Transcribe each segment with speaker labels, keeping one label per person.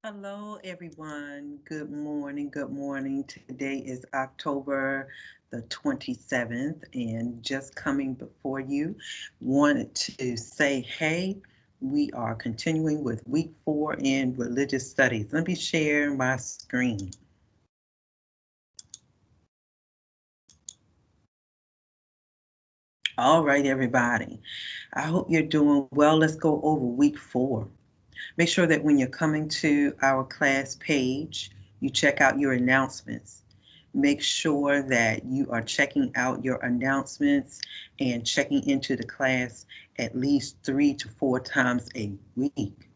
Speaker 1: Hello, everyone. Good morning. Good morning. Today is October the 27th, and just coming before you, wanted to say, hey, we are continuing with week 4 in religious studies. Let me share my screen. All right, everybody. I hope you're doing well. Let's go over week 4. Make sure that when you're coming to our class page, you check out your announcements. Make sure that you are checking out your announcements and checking into the class at least 3 to 4 times a week.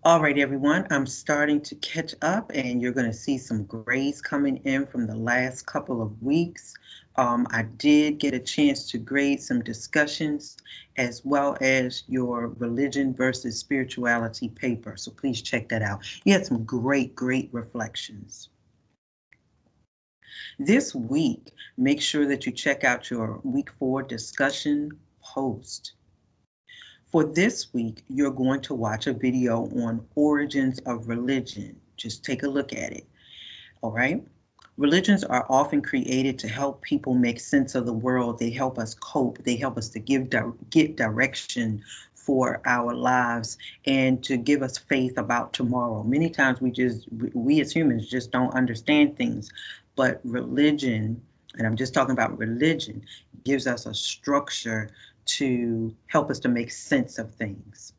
Speaker 1: All right, everyone, I'm starting to catch up, and you're going to see some grades coming in from the last couple of weeks. I did get a chance to grade some discussions as well as your religion versus spirituality paper, so please check that out. You had some great reflections. This week, make sure that you check out your week 4 discussion post. For this week, you're going to watch a video on origins of religion. Just take a look at it, all right? Religions are often created to help people make sense of the world. They help us cope. They help us to get direction for our lives and to give us faith about tomorrow. Many times we as humans just don't understand things, but religion, and I'm just talking about religion, gives us a structure to help us to make sense of things.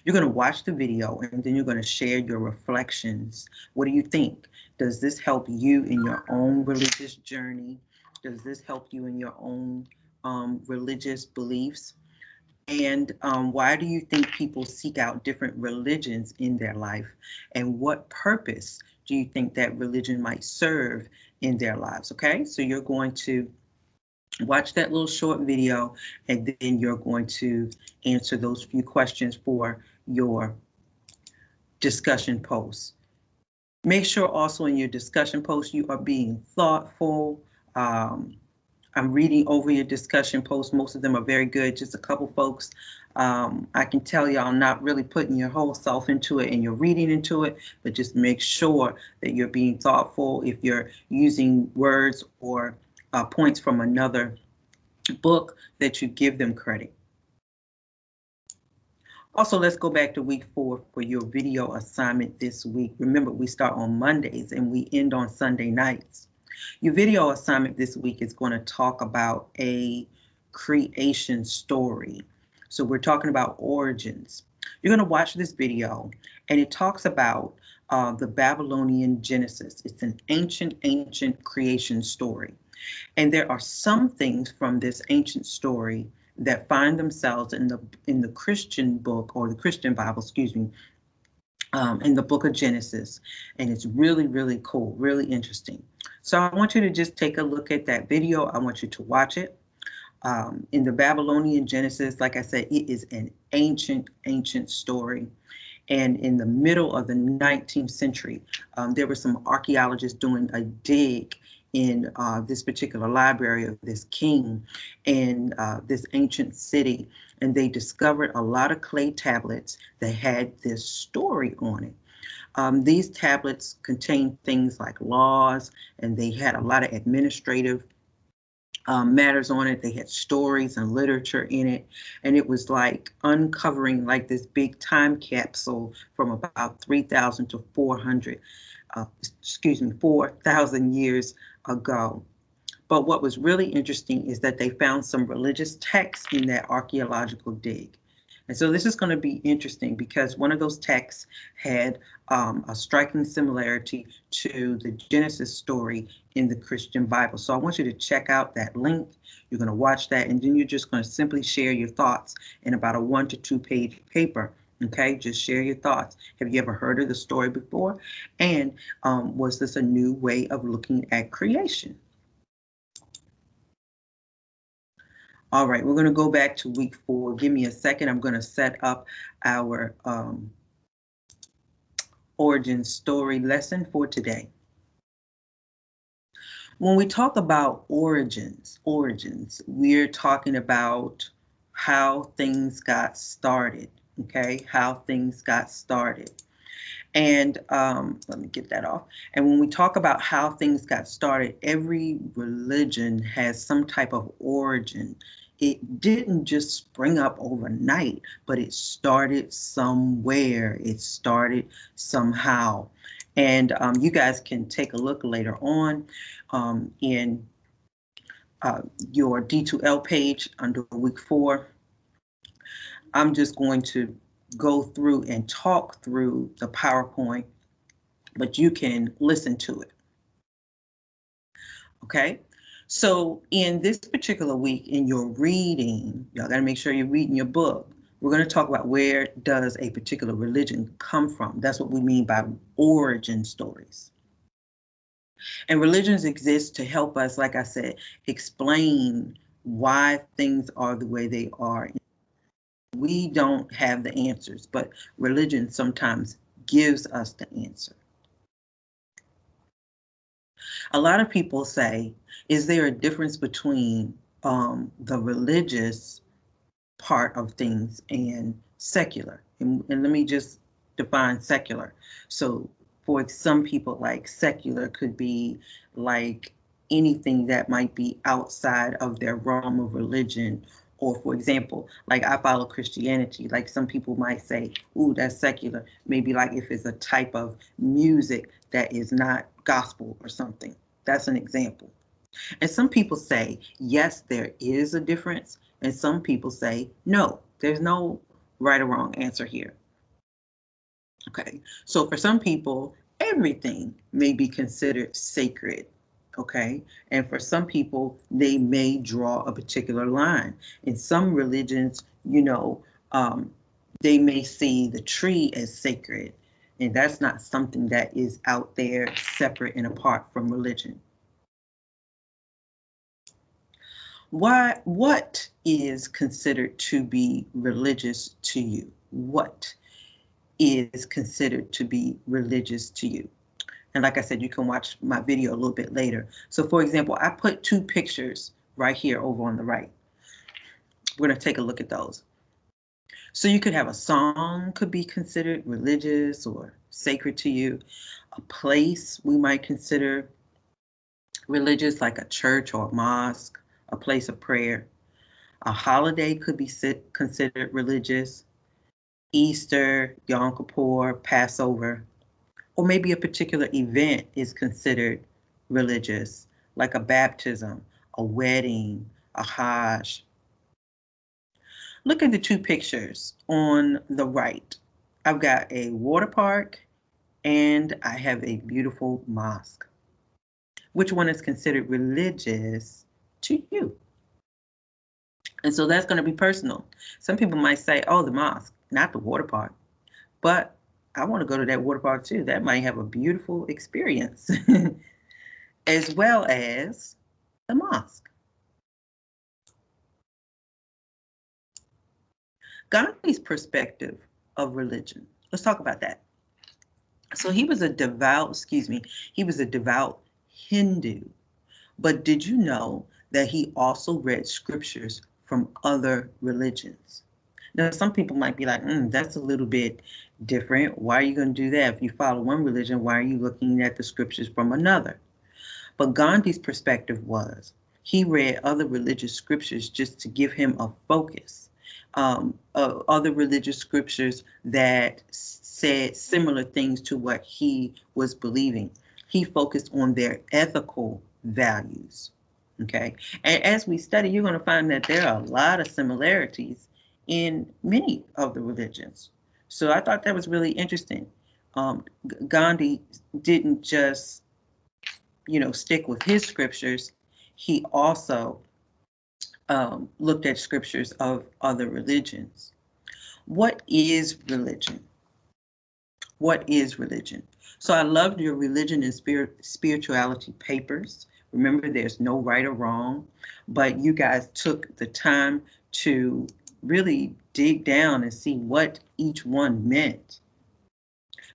Speaker 1: You're going to watch the video and then you're going to share your reflections. What do you think? Does this help you in your own religious journey? Does this help you in your own religious beliefs? And why do you think people seek out different religions in their life? And what purpose do you think that religion might serve in their lives? Okay, so you're going to watch that little short video, and then you're going to answer those few questions for your discussion post. Make sure also in your discussion post you are being thoughtful. I'm reading over your discussion posts. Most of them are very good. Just a couple folks, I can tell y'all not really putting your whole self into it and you're reading into it, but just make sure that you're being thoughtful. If you're using words or points from another book, that you give them credit. Also, let's go back to week 4 for your video assignment this week. Remember, we start on Mondays and we end on Sunday nights. Your video assignment this week is going to talk about a creation story. So we're talking about origins. You're going to watch this video, and it talks about the Babylonian Genesis. It's an ancient creation story. And there are some things from this ancient story that find themselves in the Christian book, or the Christian Bible, excuse me, in the book of Genesis. And it's really cool, really interesting. So I want you to just take a look at that video. I want you to watch it. In the Babylonian Genesis, like I said, it is an ancient story. And in the middle of the 19th century, there were some archaeologists doing a dig in this particular library of this king in this ancient city. And they discovered a lot of clay tablets that had this story on it. These tablets contained things like laws, and they had a lot of administrative matters on it. They had stories and literature in it, and it was like uncovering like this big time capsule from about 3,000 to 4,000 years ago. But what was really interesting is that they found some religious texts in that archaeological dig. And so this is going to be interesting because one of those texts had a striking similarity to the Genesis story in the Christian Bible. So I want you to check out that link. You're going to watch that, and then you're just going to simply share your thoughts in about a 1 to 2 page paper. Okay, just share your thoughts. Have you ever heard of the story before? And was this a new way of looking at creation? All right, we're going to go back to week 4. Give me a second. I'm going to set up our origin story lesson for today. When we talk about origins, we're talking about how things got started. okay, how things got started. And let me get that off. And when we talk about how things got started, every religion has some type of origin. It didn't just spring up overnight, but it started somewhere. It started somehow. And you guys can take a look later on in your D2L page under week 4. I'm just going to go through and talk through the PowerPoint, but you can listen to it. Okay, so in this particular week, in your reading, y'all got to make sure you're reading your book. We're going to talk about where does a particular religion come from. That's what we mean by origin stories. And religions exist to help us, like I said, explain why things are the way they are. We don't have the answers, but religion sometimes gives us the answer. A lot of people say, is there a difference between the religious part of things and secular? And let me just define secular. So for some people, like secular could be like anything that might be outside of their realm of religion. Or for example, like I follow Christianity, like some people might say, ooh, that's secular. Maybe like if it's a type of music that is not gospel or something. That's an example. And some people say, yes, there is a difference. And some people say, no, there's no right or wrong answer here. Okay, so for some people, everything may be considered sacred. Okay, and for some people, they may draw a particular line. In some religions, they may see the tree as sacred, and that's not something that is out there separate and apart from religion. What is considered to be religious to you? What is considered to be religious to you? And like I said, you can watch my video a little bit later. So for example, I put 2 pictures right here over on the right. We're going to take a look at those. So you could have a song could be considered religious or sacred to you. A place we might consider religious, like a church or a mosque, a place of prayer. A holiday could be considered religious. Easter, Yom Kippur, Passover, or maybe a particular event is considered religious, like a baptism, a wedding, a Hajj. Look at the 2 pictures on the right. I've got a water park and I have a beautiful mosque. Which one is considered religious to you? And so that's going to be personal. Some people might say, oh, the mosque, not the water park. But I want to go to that water park too. That might have a beautiful experience, as well as the mosque. Gandhi's perspective of religion. Let's talk about that. So he was a devout Hindu. But did you know that he also read scriptures from other religions? Now, some people might be like, that's a little bit different. Why are you going to do that? If you follow one religion, why are you looking at the scriptures from another? But Gandhi's perspective was he read other religious scriptures just to give him a focus. Other religious scriptures that said similar things to what he was believing. He focused on their ethical values. Okay, and as we study, you're going to find that there are a lot of similarities in many of the religions. So I thought that was really interesting. Gandhi didn't just, stick with his scriptures. He also looked at scriptures of other religions. What is religion? What is religion? So I loved your religion and spirituality papers. Remember, there's no right or wrong, but you guys took the time to really dig down and see what each one meant.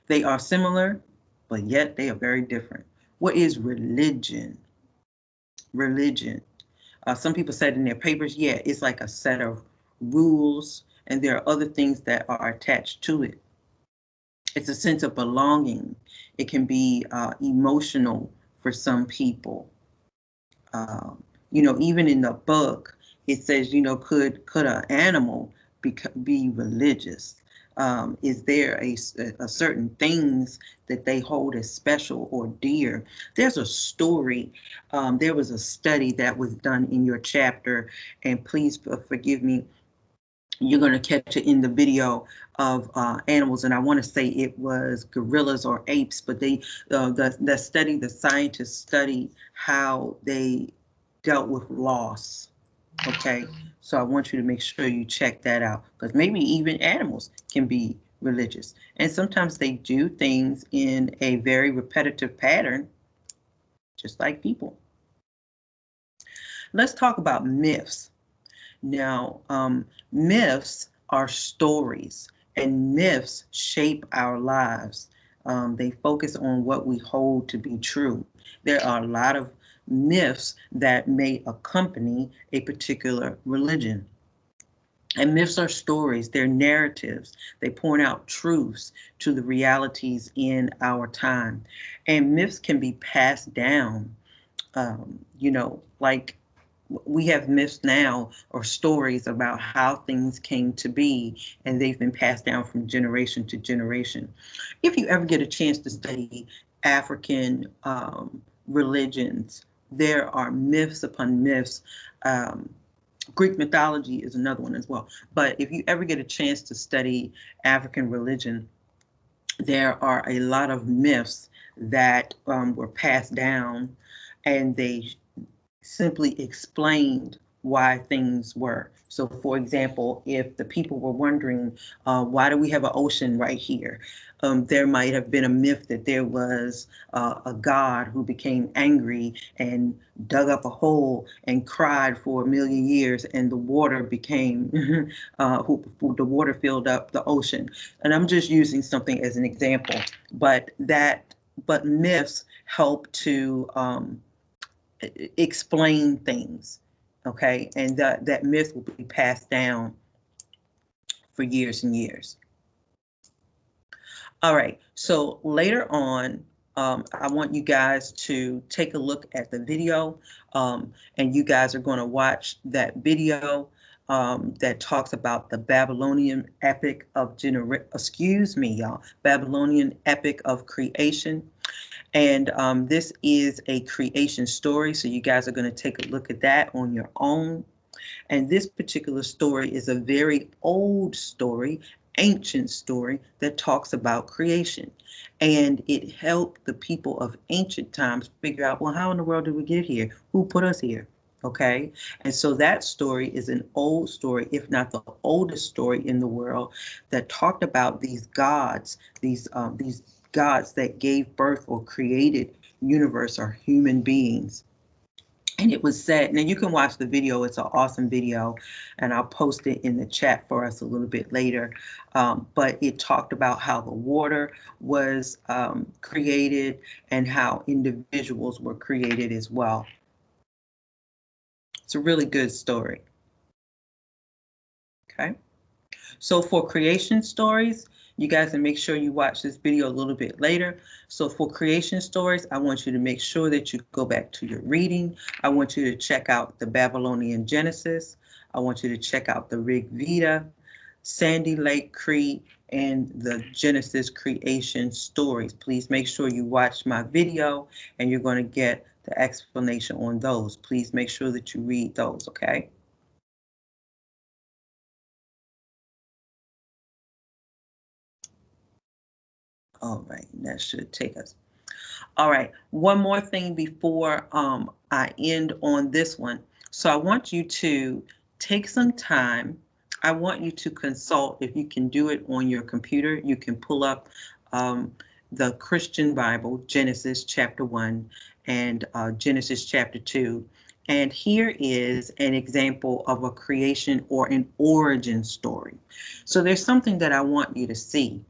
Speaker 1: They are similar, but yet they are very different. What is religion? Religion. Some people said in their papers, yeah, it's like a set of rules, and there are other things that are attached to it. It's a sense of belonging. It can be emotional for some people. Even in the book, it says, could an animal be religious? Is there a certain things that they hold as special or dear? There's a story. There was a study that was done in your chapter, and please forgive me. You're going to catch it in the video of animals, and I want to say it was gorillas or apes, but the scientists studied how they dealt with loss. Okay, so I want you to make sure you check that out, because maybe even animals can be religious, and sometimes they do things in a very repetitive pattern, just like people. Let's talk about myths. Now, myths are stories, and myths shape our lives. They focus on what we hold to be true. There are a lot of myths that may accompany a particular religion. And myths are stories, they're narratives. They point out truths to the realities in our time. And myths can be passed down, like we have myths now, or stories about how things came to be, and they've been passed down from generation to generation. If you ever get a chance to study African religions, there are myths upon myths. Greek mythology is another one as well. But if you ever get a chance to study African religion, there are a lot of myths that were passed down, and they simply explained why things were. So for example, if the people were wondering, why do we have an ocean right here? There might have been a myth that there was a god who became angry and dug up a hole and cried for 1,000,000 years, and the water became, the water filled up the ocean. And I'm just using something as an example, but myths help to explain things, okay? And that myth will be passed down for years and years. All right, so later on, I want you guys to take a look at the video, and you guys are going to watch that video that talks about the Babylonian epic of Babylonian epic of creation. And this is a creation story, so you guys are going to take a look at that on your own. And this particular story is a very old story, ancient story that talks about creation. And it helped the people of ancient times figure out, well, how in the world did we get here? Who put us here? Okay, and so that story is an old story, if not the oldest story in the world, that talked about these gods, these gods that gave birth or created universe or human beings. And it was said, now you can watch the video, it's an awesome video, and I'll post it in the chat for us a little bit later. But it talked about how the water was created and how individuals were created as well. It's a really good story. Okay, so for creation stories, you guys can make sure you watch this video a little bit later. So for creation stories, I want you to make sure that you go back to your reading. I want you to check out the Babylonian Genesis. I want you to check out the Rig Veda, Sandy Lake Creek, and the Genesis creation stories. Please make sure you watch my video, and you're going to get the explanation on those. Please make sure that you read those, okay? All right, that should take us. All right, one more thing before I end on this one. So I want you to take some time. I want you to consult, if you can do it on your computer, you can pull up the Christian Bible, Genesis chapter 1 and Genesis chapter 2. And here is an example of a creation or an origin story. So there's something that I want you to see.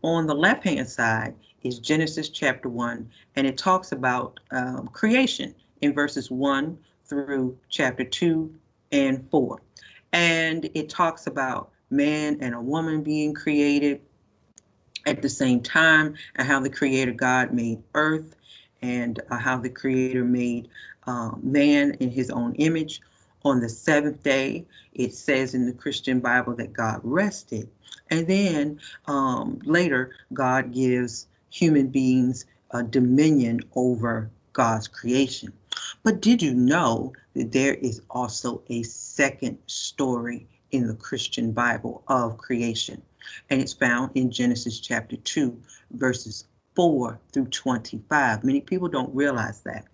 Speaker 1: On the left-hand side is Genesis chapter 1, and it talks about creation in verses 1 through chapter 2 and 4. And it talks about man and a woman being created at the same time, and how the Creator God made earth, and how the Creator made man in his own image. On the seventh day, it says in the Christian Bible that God rested. And then later, God gives human beings dominion over God's creation. But did you know that there is also a second story in the Christian Bible of creation? And it's found in Genesis chapter 2, verses 4 through 25. Many people don't realize that.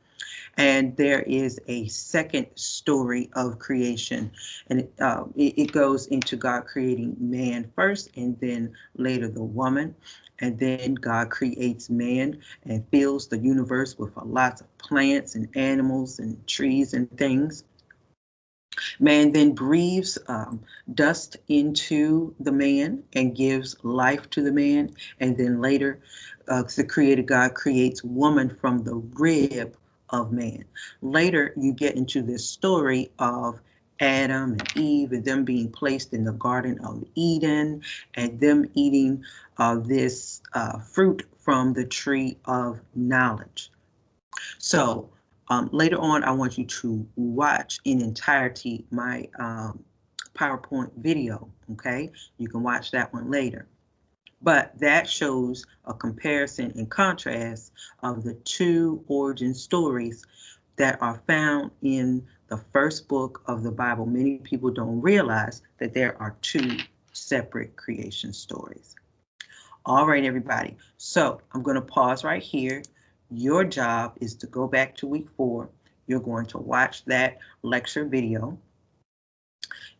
Speaker 1: And there is a second story of creation, and it goes into God creating man first, and then later the woman. And then God creates man and fills the universe with lots of plants and animals and trees and things. Man then breathes dust into the man and gives life to the man. And then later, the Creator God creates woman from the rib of man. Later, you get into this story of Adam and Eve and them being placed in the Garden of Eden and them eating this fruit from the tree of knowledge. So later on, I want you to watch in entirety my PowerPoint video, okay? You can watch that one later. But that shows a comparison and contrast of the two origin stories that are found in the first book of the Bible. Many people don't realize that there are two separate creation stories. All right, everybody. So I'm going to pause right here. Your job is to go back to week 4. You're going to watch that lecture video.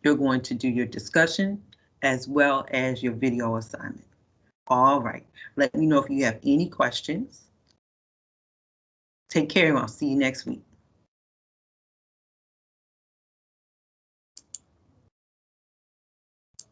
Speaker 1: You're going to do your discussion as well as your video assignment. All right. Let me know if you have any questions. Take care and I'll see you next week.